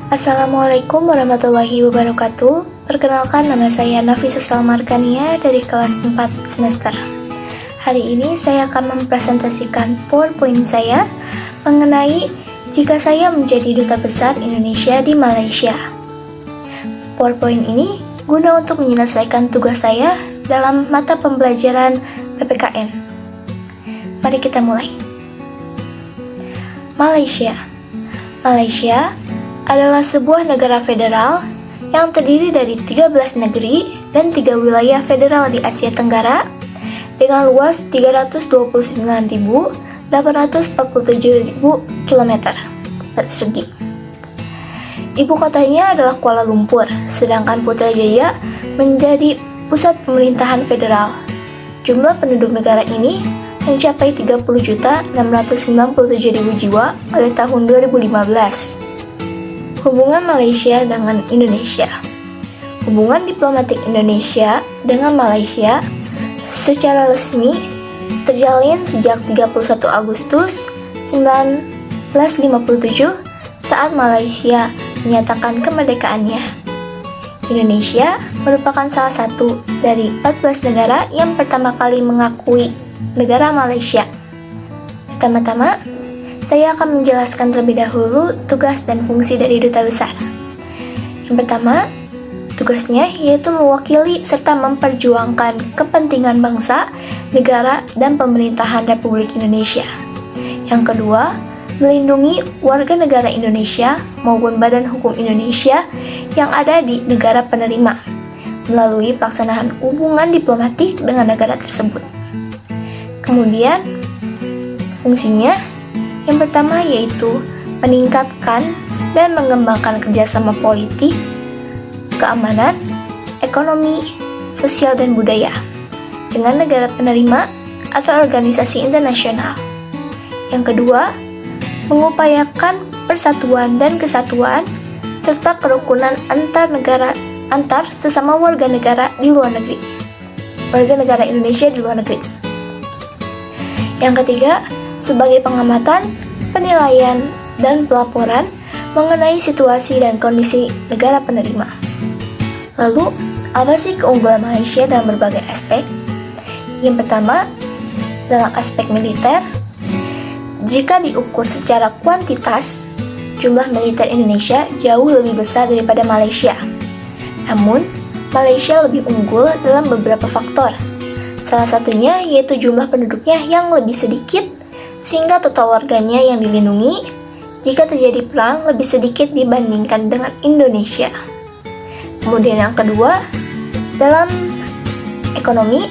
Assalamualaikum warahmatullahi wabarakatuh. Perkenalkan, nama saya Nafisa Salmarkania dari kelas 4 semester. Hari ini saya akan mempresentasikan PowerPoint saya mengenai jika saya menjadi Duta Besar Indonesia di Malaysia. PowerPoint ini guna untuk menyelesaikan tugas saya dalam mata pembelajaran PPKN. Mari kita mulai. Malaysia adalah sebuah negara federal yang terdiri dari 13 negeri dan 3 wilayah federal di Asia Tenggara dengan luas 329.847 km persegi. Ibu kotanya adalah Kuala Lumpur, sedangkan Putrajaya menjadi pusat pemerintahan federal. Jumlah penduduk negara ini mencapai 30.697.000 jiwa pada tahun 2015. Hubungan Malaysia dengan Indonesia. Hubungan diplomatik Indonesia dengan Malaysia secara resmi terjalin sejak 31 Agustus 1957 saat Malaysia menyatakan kemerdekaannya. Indonesia merupakan salah satu dari 14 negara yang pertama kali mengakui negara Malaysia. Pertama-tama, saya akan menjelaskan terlebih dahulu tugas dan fungsi dari Duta Besar. Yang pertama, tugasnya yaitu mewakili serta memperjuangkan kepentingan bangsa, negara, dan pemerintahan Republik Indonesia. Yang kedua, melindungi warga negara Indonesia maupun Badan Hukum Indonesia yang ada di negara penerima melalui pelaksanaan hubungan diplomatik dengan negara tersebut. Kemudian, fungsinya yang pertama yaitu meningkatkan dan mengembangkan kerjasama politik, keamanan, ekonomi, sosial, dan budaya dengan negara penerima atau organisasi internasional. Yang kedua, mengupayakan persatuan dan kesatuan serta kerukunan antar sesama warga negara di luar negeri, warga negara Indonesia di luar negeri. Yang ketiga, sebagai pengamatan, penilaian, dan pelaporan mengenai situasi dan kondisi negara penerima. Lalu, apa sih keunggulan Malaysia dalam berbagai aspek? Yang pertama, dalam aspek militer, jika diukur secara kuantitas, jumlah militer Indonesia jauh lebih besar daripada Malaysia. Namun, Malaysia lebih unggul dalam beberapa faktor. Salah satunya yaitu jumlah penduduknya yang lebih sedikit, sehingga total warganya yang dilindungi jika terjadi perang lebih sedikit dibandingkan dengan Indonesia. Kemudian yang kedua, dalam ekonomi,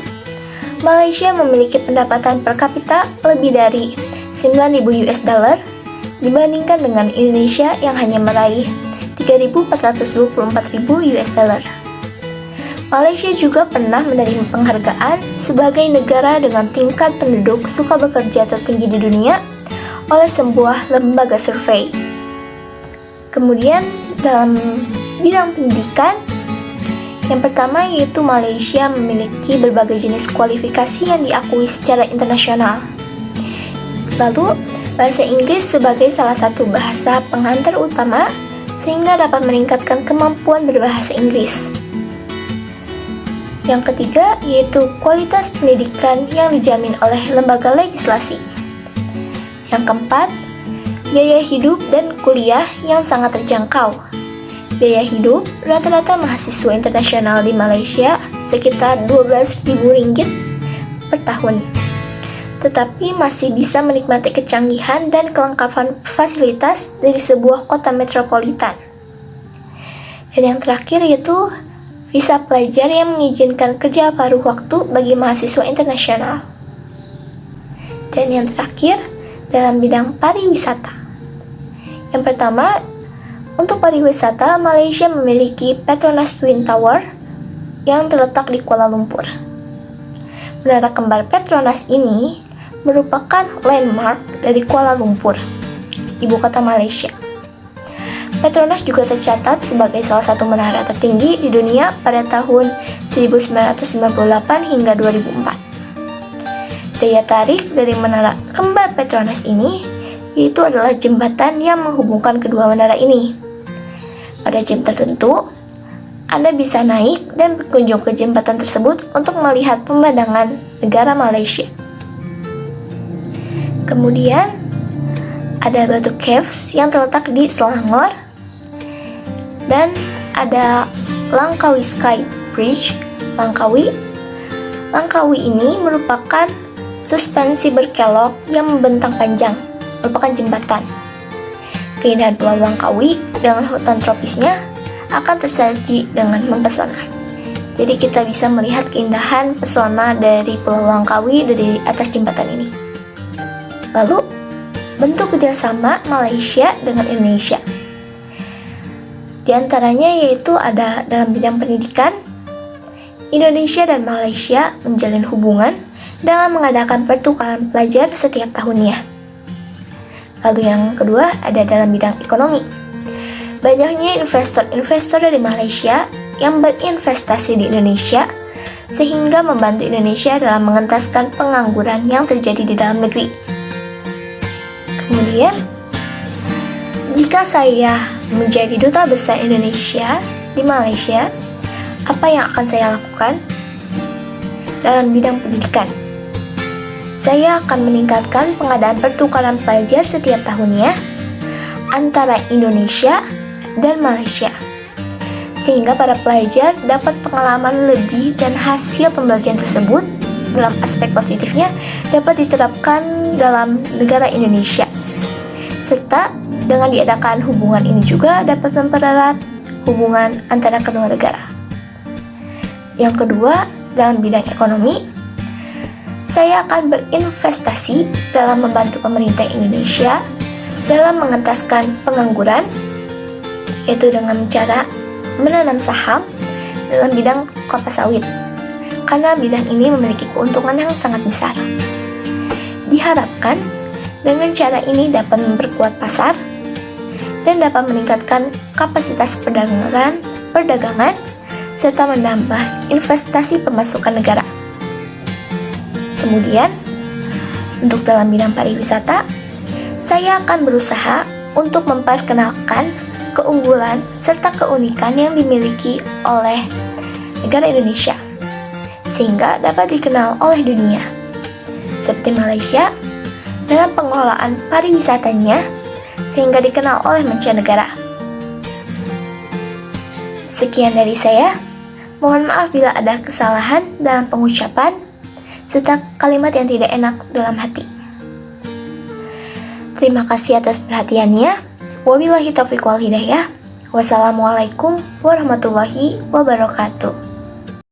Malaysia memiliki pendapatan per kapita lebih dari 9.000 US dollar dibandingkan dengan Indonesia yang hanya meraih 3.424.000 US dollar. Malaysia juga pernah menerima penghargaan sebagai negara dengan tingkat penduduk suka bekerja tertinggi di dunia oleh sebuah lembaga survei. Kemudian dalam bidang pendidikan, yang pertama yaitu Malaysia memiliki berbagai jenis kualifikasi yang diakui secara internasional. Lalu, bahasa Inggris sebagai salah satu bahasa pengantar utama sehingga dapat meningkatkan kemampuan berbahasa Inggris. Yang ketiga yaitu kualitas pendidikan yang dijamin oleh lembaga legislasi. Yang keempat, biaya hidup dan kuliah yang sangat terjangkau. Biaya hidup rata-rata mahasiswa internasional di Malaysia sekitar Rp12.000 per tahun. Tetapi masih bisa menikmati kecanggihan dan kelengkapan fasilitas dari sebuah kota metropolitan. Dan yang terakhir yaitu visa pelajar yang mengizinkan kerja paruh waktu bagi mahasiswa internasional. Dan yang terakhir, dalam bidang pariwisata. Yang pertama, untuk pariwisata, Malaysia memiliki Petronas Twin Tower yang terletak di Kuala Lumpur. Menara kembar Petronas ini merupakan landmark dari Kuala Lumpur, ibu kota Malaysia. Petronas juga tercatat sebagai salah satu menara tertinggi di dunia pada tahun 1998 hingga 2004. Daya tarik dari menara kembar Petronas ini yaitu adalah jembatan yang menghubungkan kedua menara ini. pada jam tertentu, Anda bisa naik dan berkunjung ke jembatan tersebut untuk melihat pemandangan negara Malaysia. Kemudian, ada Batu Caves yang terletak di Selangor, dan ada Langkawi Sky Bridge, Langkawi. Langkawi ini merupakan suspensi berkelok yang membentang panjang, merupakan jembatan. Keindahan Pulau Langkawi dengan hutan tropisnya akan tersaji dengan mempesona. Jadi kita bisa melihat keindahan pesona dari Pulau Langkawi dari atas jembatan ini. Lalu, bentuk kerjasama Malaysia dengan Indonesia. Di antaranya yaitu ada dalam bidang pendidikan, Indonesia dan Malaysia menjalin hubungan dengan mengadakan pertukaran pelajar setiap tahunnya. Lalu yang kedua ada dalam bidang ekonomi. Banyaknya investor-investor dari Malaysia yang berinvestasi di Indonesia sehingga membantu Indonesia dalam mengentaskan pengangguran yang terjadi di dalam negeri. Kemudian, jika saya menjadi duta besar Indonesia di Malaysia, apa yang akan saya lakukan? Dalam bidang pendidikan, saya akan meningkatkan pengadaan pertukaran pelajar setiap tahunnya antara Indonesia dan Malaysia, sehingga para pelajar dapat pengalaman lebih dan hasil pembelajaran tersebut dalam aspek positifnya dapat diterapkan dalam negara Indonesia. Serta dengan diadakan hubungan ini juga dapat mempererat hubungan antara kedua negara. Yang kedua, dalam bidang ekonomi, saya akan berinvestasi dalam membantu pemerintah Indonesia dalam mengentaskan pengangguran, yaitu dengan cara menanam saham dalam bidang kelapa sawit, karena bidang ini memiliki keuntungan yang sangat besar. Diharapkan dengan cara ini dapat memperkuat pasar dan dapat meningkatkan kapasitas perdagangan serta menambah investasi pemasukan negara. Kemudian, untuk dalam bidang pariwisata, saya akan berusaha untuk memperkenalkan keunggulan serta keunikan yang dimiliki oleh negara Indonesia, sehingga dapat dikenal oleh dunia. Seperti Malaysia, dalam pengelolaan pariwisatanya, sehingga dikenal oleh mancanegara. Sekian dari saya. Mohon maaf bila ada kesalahan dalam pengucapan serta kalimat yang tidak enak dalam hati. Terima kasih atas perhatiannya. Wabillahi taufiq wal hidayah. Wassalamualaikum warahmatullahi wabarakatuh.